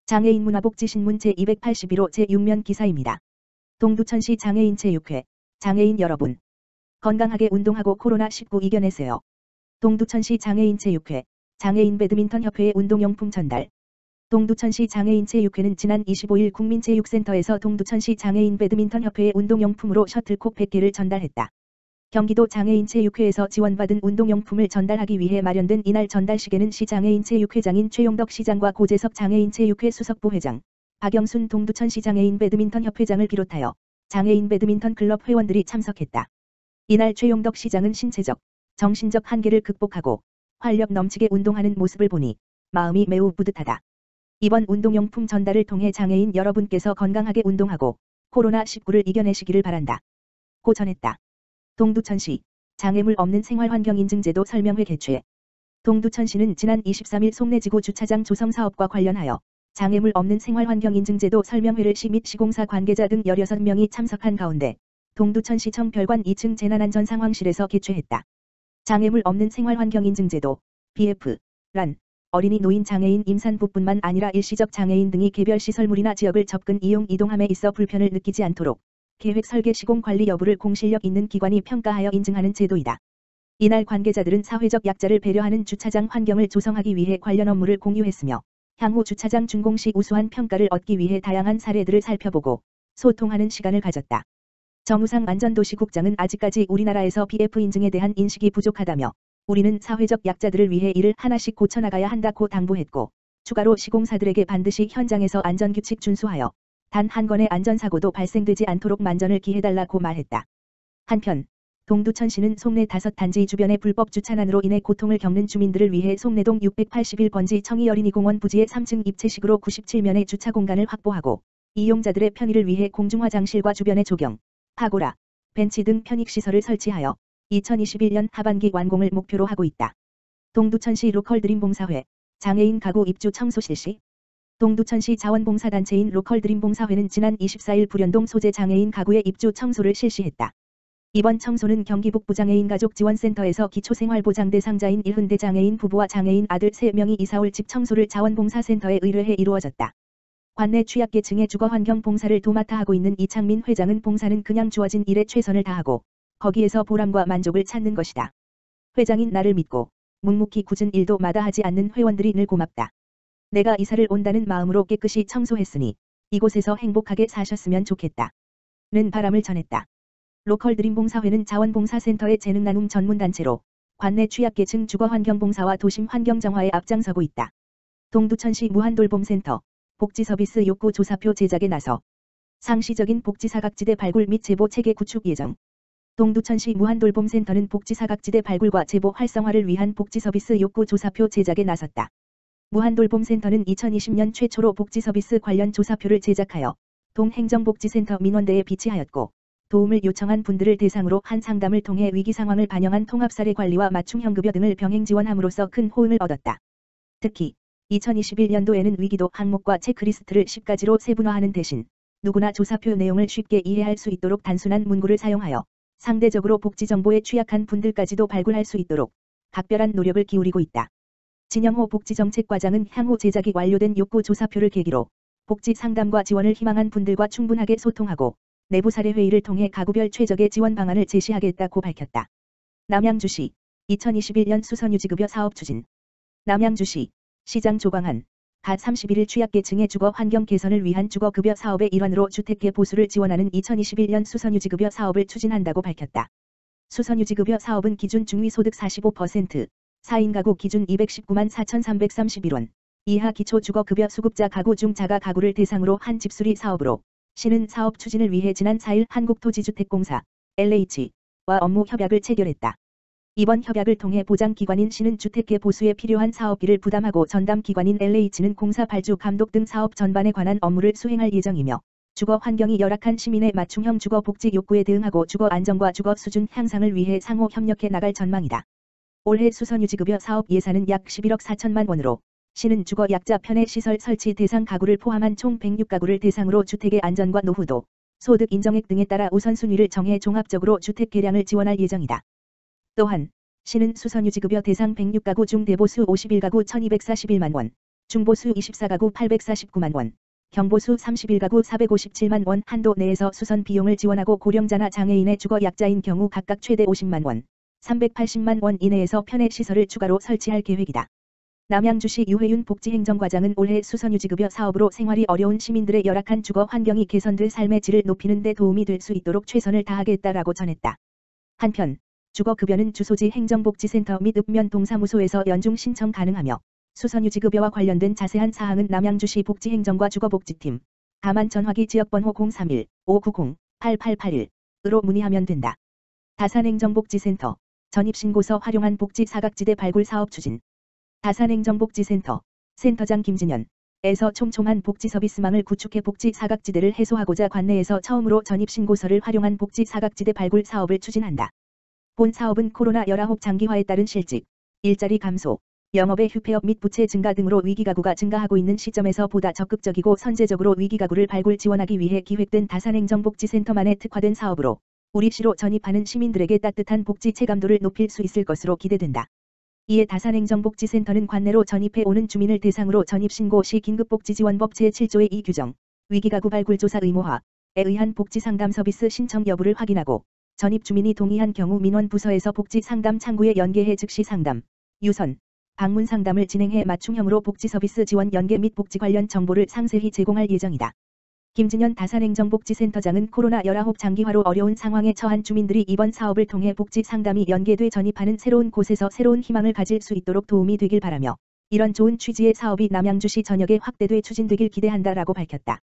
장애인 문화복지신문 제281호 제6면 기사입니다. 동두천시 장애인체육회, 장애인 여러분, 건강하게 운동하고 코로나19 이겨내세요. 동두천시 장애인체육회, 장애인 배드민턴협회의 운동용품 전달. 동두천시 장애인체육회는 지난 25일 국민체육센터에서 동두천시 장애인 배드민턴협회의 운동용품으로 셔틀콕 100개를 전달했다. 경기도 장애인체육회에서 지원받은 운동용품을 전달하기 위해 마련된 이날 전달식에는 시장애인체육회장인 최용덕 시장과 고재석 장애인체육회 수석부회장, 박영순 동두천시 장애인 배드민턴협회장을 비롯하여 장애인 배드민턴 클럽 회원들이 참석했다. 이날 최용덕 시장은 신체적, 정신적 한계를 극복하고 활력 넘치게 운동하는 모습을 보니 마음이 매우 뿌듯하다. 이번 운동용품 전달을 통해 장애인 여러분께서 건강하게 운동하고 코로나19를 이겨내시기를 바란다. 고 전했다. 동두천시 장애물 없는 생활환경인증제도 설명회 개최. 동두천시는 지난 23일 송내지구 주차장 조성 사업과 관련하여 장애물 없는 생활환경인증제도 설명회를 시 및 시공사 관계자 등 16명이 참석한 가운데 동두천시청 별관 2층 재난안전상황실에서 개최했다. 장애물 없는 생활환경인증제도 BF-란 어린이 노인 장애인 임산부뿐만 아니라 일시적 장애인 등이 개별 시설물이나 지역을 접근 이동함에 있어 불편을 느끼지 않도록 계획 설계 시공 관리 여부를 공실력 있는 기관이 평가하여 인증하는 제도이다. 이날 관계자들은 사회적 약자를 배려하는 주차장 환경을 조성하기 위해 관련 업무를 공유했으며 향후 주차장 준공 시 우수한 평가를 얻기 위해 다양한 사례들을 살펴보고 소통하는 시간을 가졌다. 정우상 안전도시국장은 아직까지 우리나라에서 BF 인증에 대한 인식이 부족하다며 우리는 사회적 약자들을 위해 이를 하나씩 고쳐나가야 한다고 당부했고 추가로 시공사들에게 반드시 현장에서 안전규칙 준수하여 단 한 건의 안전사고도 발생되지 않도록 만전을 기해달라고 말했다. 한편 동두천시는 송내 5단지 주변의 불법 주차난으로 인해 고통을 겪는 주민들을 위해 송내동 681번지 청이어린이공원 부지의 3층 입체식으로 97면의 주차 공간을 확보하고 이용자들의 편의를 위해 공중화장실과 주변의 조경, 파고라, 벤치 등 편익시설을 설치하여 2021년 하반기 완공을 목표로 하고 있다. 동두천시 로컬드림봉사회, 장애인 가구 입주 청소 실시. 동두천시 자원봉사단체인 로컬드림봉사회는 지난 24일 불현동 소재 장애인 가구의 입주 청소를 실시했다. 이번 청소는 경기 북부 장애인 가족지원센터에서 기초생활보장 대상자인 1흔대 장애인 부부와 장애인 아들 3명이 이사올 집 청소를 자원봉사센터에 의뢰해 이루어졌다. 관내 취약계층의 주거환경 봉사를 도맡아 하고 있는 이창민 회장은 봉사는 그냥 주어진 일에 최선을 다하고 거기에서 보람과 만족을 찾는 것이다. 회장인 나를 믿고 묵묵히 굳은 일도 마다하지 않는 회원들이 늘 고맙다. 내가 이사를 온다는 마음으로 깨끗이 청소했으니 이곳에서 행복하게 사셨으면 좋겠다. 는 바람을 전했다. 로컬드림봉사회는 자원봉사센터의 재능나눔 전문단체로 관내 취약계층 주거환경봉사와 도심 환경정화에 앞장서고 있다. 동두천시 무한돌봄센터 복지서비스 욕구 조사표 제작에 나서 상시적인 복지사각지대 발굴 및 제보 체계 구축 예정. 동두천시 무한돌봄센터는 복지사각지대 발굴과 제보 활성화를 위한 복지서비스 욕구 조사표 제작에 나섰다. 무한돌봄센터는 2020년 최초로 복지서비스 관련 조사표를 제작하여 동행정복지센터 민원대에 비치하였고 도움을 요청한 분들을 대상으로 한 상담을 통해 위기 상황을 반영한 통합사례 관리와 맞춤형급여 등을 병행 지원함으로써 큰 호응을 얻었다. 특히 2021년도에는 위기도 항목과 체크리스트를 10가지로 세분화하는 대신 누구나 조사표 내용을 쉽게 이해할 수 있도록 단순한 문구를 사용하여 상대적으로 복지정보에 취약한 분들까지도 발굴할 수 있도록 각별한 노력을 기울이고 있다. 진영호 복지정책과장은 향후 제작이 완료된 욕구 조사표를 계기로 복지 상담과 지원을 희망한 분들과 충분하게 소통하고 내부 사례 회의를 통해 가구별 최적의 지원 방안을 제시하겠다고 밝혔다. 남양주시 2021년 수선유지급여 사업 추진. 남양주시 시장 조광한 가 31일 취약계층의 주거 환경 개선을 위한 주거급여 사업의 일환으로 주택계 보수를 지원하는 2021년 수선유지급여 사업을 추진한다고 밝혔다. 수선유지급여 사업은 기준 중위소득 45%, 4인 가구 기준 219만 4,331원 이하 기초주거급여 수급자 가구 중 자가 가구를 대상으로 한 집수리 사업으로 시는 사업 추진을 위해 지난 4일 한국토지주택공사 LH와 업무 협약을 체결했다. 이번 협약을 통해 보장기관인 시는 주택계 보수에 필요한 사업비를 부담하고 전담기관인 LH는 공사 발주 감독 등 사업 전반에 관한 업무를 수행할 예정이며 주거 환경이 열악한 시민의 맞춤형 주거 복지 욕구에 대응하고 주거 안정과 주거 수준 향상을 위해 상호 협력해 나갈 전망이다. 올해 수선유지급여 사업 예산은 약 11억 4천만 원으로 시는 주거 약자 편의 시설 설치 대상 가구를 포함한 총 106가구를 대상으로 주택의 안전과 노후도, 소득 인정액 등에 따라 우선순위를 정해 종합적으로 주택 개량을 지원할 예정이다. 또한 시는 수선유지급여 대상 106가구 중 대보수 51가구 1241만 원, 중보수 24가구 849만 원, 경보수 31가구 457만 원 한도 내에서 수선 비용을 지원하고 고령자나 장애인의 주거 약자인 경우 각각 최대 50만 원, 380만 원 이내에서 편의 시설을 추가로 설치할 계획이다. 남양주시 유혜윤 복지행정과장은 올해 수선유지급여 사업으로 생활이 어려운 시민들의 열악한 주거 환경이 개선돼 삶의 질을 높이는 데 도움이 될 수 있도록 최선을 다하겠다라고 전했다. 한편 주거급여는 주소지 행정복지센터 및 읍면 동사무소에서 연중 신청 가능하며 수선유지급여와 관련된 자세한 사항은 남양주시 복지행정과 주거복지팀, 다만 전화기 지역번호 031-590-8881으로 문의하면 된다. 다산행정복지센터, 전입신고서 활용한 복지 사각지대 발굴 사업 추진. 다산행정복지센터, 센터장 김진현에서 촘촘한 복지 서비스망을 구축해 복지 사각지대를 해소하고자 관내에서 처음으로 전입신고서를 활용한 복지 사각지대 발굴 사업을 추진한다. 본 사업은 코로나19 장기화에 따른 실직, 일자리 감소, 영업의 휴폐업 및 부채 증가 등으로 위기가구가 증가하고 있는 시점에서 보다 적극적이고 선제적으로 위기가구를 발굴 지원하기 위해 기획된 다산행정복지센터만의 특화된 사업으로 우리시로 전입하는 시민들에게 따뜻한 복지 체감도를 높일 수 있을 것으로 기대된다. 이에 다산행정복지센터는 관내로 전입해 오는 주민을 대상으로 전입신고 시 긴급복지지원법 제7조의 2 규정, 위기가구 발굴조사 의무화에 의한 복지상담 서비스 신청 여부를 확인하고 전입 주민이 동의한 경우 민원부서에서 복지상담 창구에 연계해 즉시 상담, 유선, 방문 상담을 진행해 맞춤형으로 복지서비스 지원 연계 및 복지 관련 정보를 상세히 제공할 예정이다. 김진현 다산행정복지센터장은 코로나19 장기화로 어려운 상황에 처한 주민들이 이번 사업을 통해 복지 상담이 연계돼 전입하는 새로운 곳에서 새로운 희망을 가질 수 있도록 도움이 되길 바라며 이런 좋은 취지의 사업이 남양주시 전역에 확대돼 추진되길 기대한다라고 밝혔다.